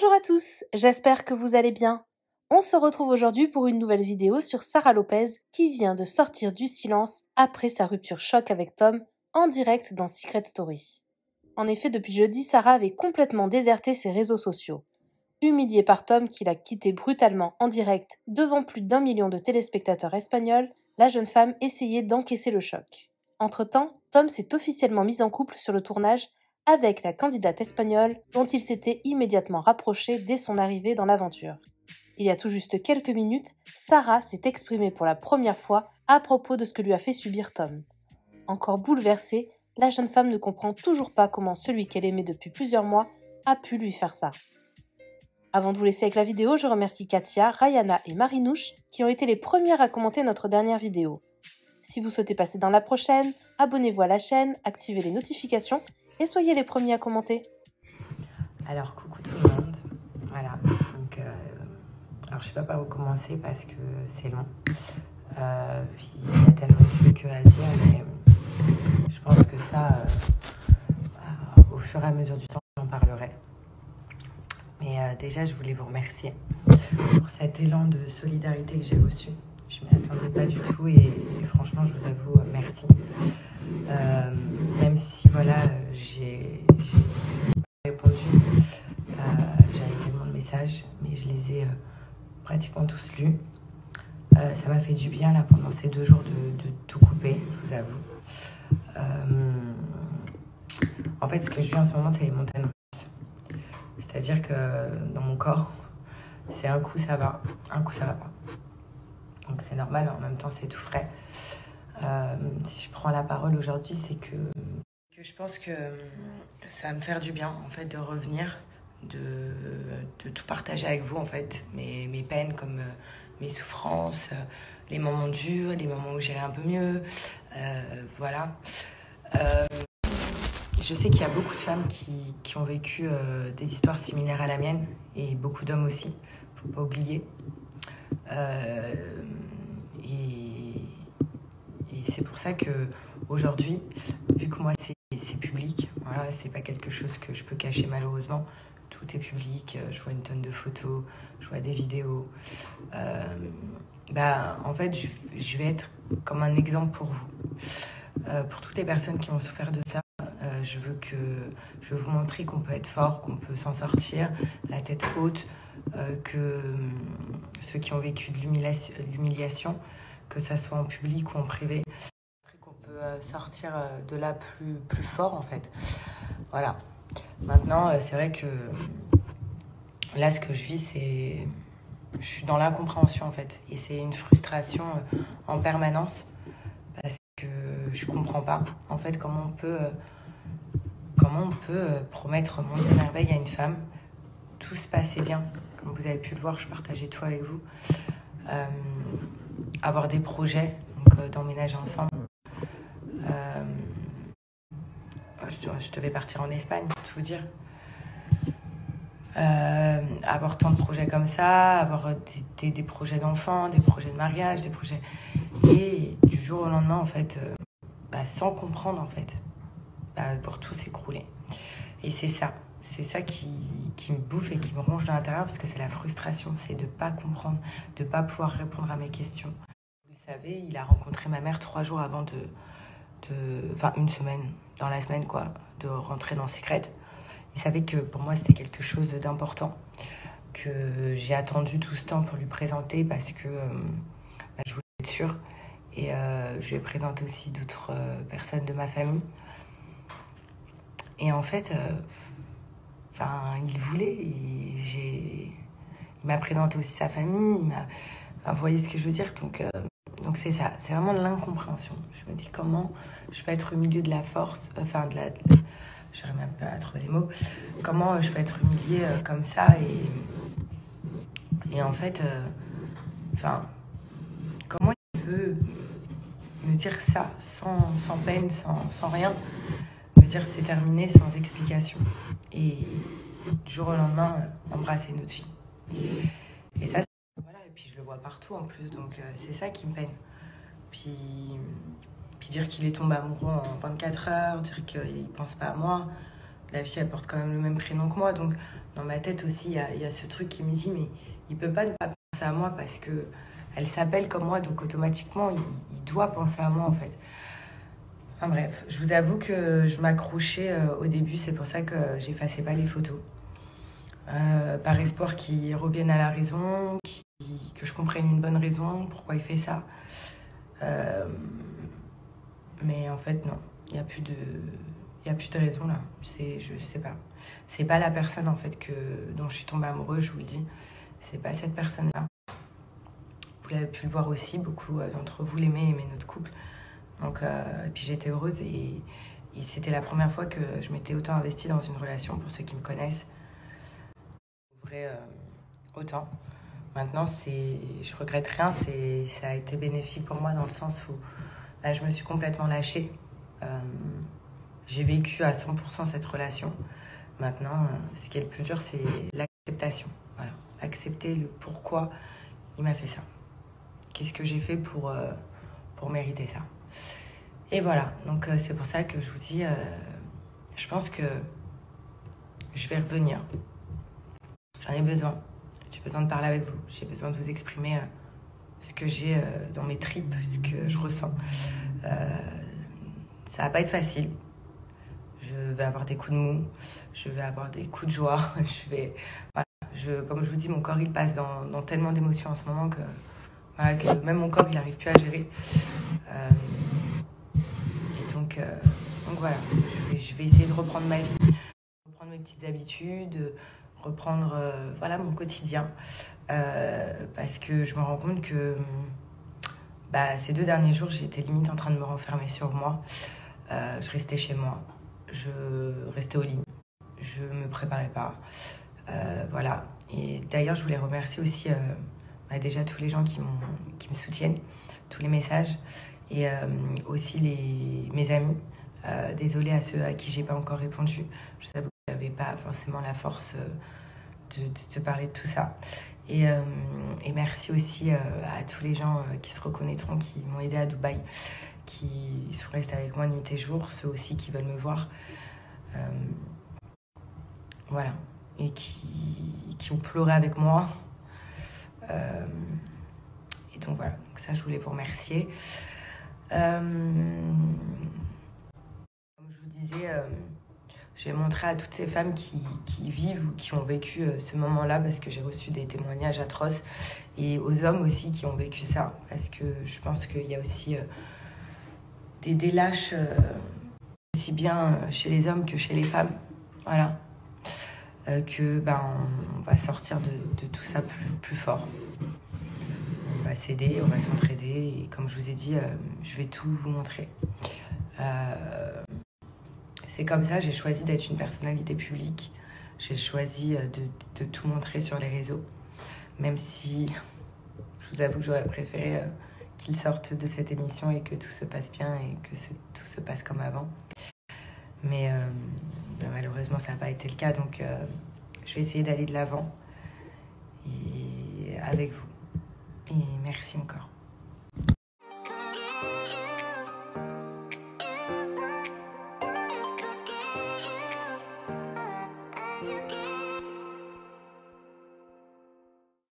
Bonjour à tous, j'espère que vous allez bien. On se retrouve aujourd'hui pour une nouvelle vidéo sur Sara Lopez qui vient de sortir du silence après sa rupture choc avec Tom en direct dans Secret Story. En effet, depuis jeudi, Sara avait complètement déserté ses réseaux sociaux. Humiliée par Tom qui l'a quittée brutalement en direct devant plus d'1 million de téléspectateurs espagnols, la jeune femme essayait d'encaisser le choc. Entre-temps, Tom s'est officiellement mis en couple sur le tournage avec la candidate espagnole dont il s'était immédiatement rapproché dès son arrivée dans l'aventure. Il y a tout juste quelques minutes, Sara s'est exprimée pour la première fois à propos de ce que lui a fait subir Tom. Encore bouleversée, la jeune femme ne comprend toujours pas comment celui qu'elle aimait depuis plusieurs mois a pu lui faire ça. Avant de vous laisser avec la vidéo, je remercie Katia, Rayana et Marinouche qui ont été les premières à commenter notre dernière vidéo. Si vous souhaitez passer dans la prochaine, abonnez-vous à la chaîne, activez les notifications et soyez les premiers à commenter. Alors coucou tout le monde, voilà, donc alors je sais pas par où commencer parce que c'est long, puis il y a tellement de trucs à dire, mais je pense que ça, au fur et à mesure du temps, j'en parlerai. Mais déjà, je voulais vous remercier pour cet élan de solidarité que j'ai reçu. Je ne m'y attendais pas du tout et franchement, je vous avoue, merci. Même si, voilà, j'ai répondu, j'avais tellement de messages, mais je les ai pratiquement tous lus. Ça m'a fait du bien, là, pendant ces 2 jours de tout couper, je vous avoue. En fait, ce que je vis en ce moment, c'est les montagnes russes. C'est-à-dire que dans mon corps, c'est un coup ça va, un coup ça va pas. Donc c'est normal, en même temps c'est tout frais. Si je prends la parole aujourd'hui, c'est que je pense que ça va me faire du bien en fait de revenir, de tout partager avec vous en fait, mes peines comme mes souffrances, les moments durs, les moments où j'irai un peu mieux, voilà. Je sais qu'il y a beaucoup de femmes qui ont vécu des histoires similaires à la mienne et beaucoup d'hommes aussi, faut pas oublier. Et c'est pour ça que aujourd'hui, vu que moi c'est public, voilà, c'est pas quelque chose que je peux cacher malheureusement. Tout est public, je vois une tonne de photos, je vois des vidéos. En fait, je vais être comme un exemple pour vous. Pour toutes les personnes qui ont souffert de ça, je veux vous montrer qu'on peut être fort, qu'on peut s'en sortir, la tête haute, que ceux qui ont vécu de l'humiliation, que ça soit en public ou en privé, qu'on peut sortir de là plus fort en fait. Voilà. Maintenant, c'est vrai que là, ce que je vis, c'est... Je suis dans l'incompréhension en fait. Et c'est une frustration en permanence. Parce que je comprends pas en fait comment on peut promettre mondes et merveilles à une femme. Tout se passait bien, comme vous avez pu le voir, je partageais tout avec vous. Avoir des projets, donc d'emménager ensemble. Je devais partir en Espagne, pour tout vous dire. Avoir tant de projets comme ça, avoir des projets d'enfants, des projets de mariage, des projets... Et du jour au lendemain, en fait, sans comprendre, en fait, pour tout s'écrouler. Et c'est ça qui me bouffe et qui me ronge de l'intérieur, parce que c'est la frustration, c'est de ne pas comprendre, de ne pas pouvoir répondre à mes questions. Vous le savez, il a rencontré ma mère 3 jours avant enfin, une semaine, dans la semaine, quoi, de rentrer dans Secret. Il savait que pour moi, c'était quelque chose d'important, que j'ai attendu tout ce temps pour lui présenter, parce que je voulais être sûre. Et je lui ai présenté aussi d'autres personnes de ma famille. Et en fait, il voulait. Il m'a présenté aussi sa famille. Vous voyez ce que je veux dire. Donc c'est ça. C'est vraiment de l'incompréhension. Je me dis comment je peux être au milieu de la force. Je n'arrive même pas à trouver les mots. Comment je peux être humiliée comme ça. Et en fait, comment il peut me dire ça sans peine, sans rien, me dire c'est terminé sans explication, et du jour au lendemain embrasser notre fille. Et ça, voilà, et puis je le vois partout en plus, donc c'est ça qui me peine. Puis dire qu'il est tombé amoureux en 24 heures, dire qu'il pense pas à moi, la fille, elle porte quand même le même prénom que moi. Donc, dans ma tête aussi, il y a ce truc qui me dit, mais il peut pas ne pas penser à moi parce que elle s'appelle comme moi. Donc, automatiquement, il doit penser à moi, en fait. Enfin bref, je vous avoue que je m'accrochais au début. C'est pour ça que j'effaçais pas les photos. Par espoir qu'il revienne à la raison, que je comprenne une bonne raison, pourquoi il fait ça. Mais en fait, non, il n'y a plus de raison là. Je sais pas. C'est pas la personne en fait dont je suis tombée amoureuse, je vous le dis. C'est pas cette personne-là. Vous l'avez pu le voir aussi, beaucoup d'entre vous l'aimaient notre couple. Donc, et puis j'étais heureuse et c'était la première fois que je m'étais autant investie dans une relation, pour ceux qui me connaissent. Autant. Maintenant, je regrette rien, ça a été bénéfique pour moi dans le sens où là, je me suis complètement lâchée. J'ai vécu à 100% cette relation. Maintenant, ce qui est le plus dur, c'est l'acceptation. Voilà. Accepter le pourquoi il m'a fait ça. Qu'est-ce que j'ai fait pour mériter ça. Et voilà, donc c'est pour ça que je vous dis, je pense que je vais revenir. J'en ai besoin. J'ai besoin de parler avec vous. J'ai besoin de vous exprimer ce que j'ai dans mes tripes, ce que je ressens. Ça va pas être facile. Je vais avoir des coups de mou. Je vais avoir des coups de joie. Comme je vous dis, mon corps il passe dans tellement d'émotions en ce moment que même mon corps il n'arrive plus à gérer. Donc voilà, je vais essayer de reprendre ma vie, reprendre mes petites habitudes, reprendre mon quotidien. Parce que je me rends compte que ces 2 derniers jours, j'étais limite en train de me renfermer sur moi. Je restais chez moi, je restais au lit, je me préparais pas. Voilà. Et d'ailleurs, je voulais remercier aussi déjà tous les gens qui me soutiennent, tous les messages. Et aussi mes amis. Désolée à ceux à qui j'ai pas encore répondu. Je sais que vous n'avez pas forcément la force de parler de tout ça. Et merci aussi à tous les gens qui se reconnaîtront, qui m'ont aidé à Dubaï, qui sont restés avec moi nuit et jour, ceux aussi qui veulent me voir. Voilà. Et qui ont pleuré avec moi. Et donc voilà, donc ça je voulais vous remercier. Comme je vous disais, j'ai montré à toutes ces femmes qui vivent ou qui ont vécu ce moment-là, parce que j'ai reçu des témoignages atroces, et aux hommes aussi qui ont vécu ça, parce que je pense qu'il y a aussi des lâches aussi bien chez les hommes que chez les femmes. Voilà. On va sortir de tout ça plus fort. On va s'aider, on va s'entraider, et comme je vous ai dit, je vais tout vous montrer. C'est comme ça, j'ai choisi d'être une personnalité publique. J'ai choisi de tout montrer sur les réseaux. Même si, je vous avoue que j'aurais préféré qu'ils sortent de cette émission et que tout se passe bien et que tout se passe comme avant. Mais malheureusement, ça n'a pas été le cas. Donc, je vais essayer d'aller de l'avant et avec vous. Et merci encore.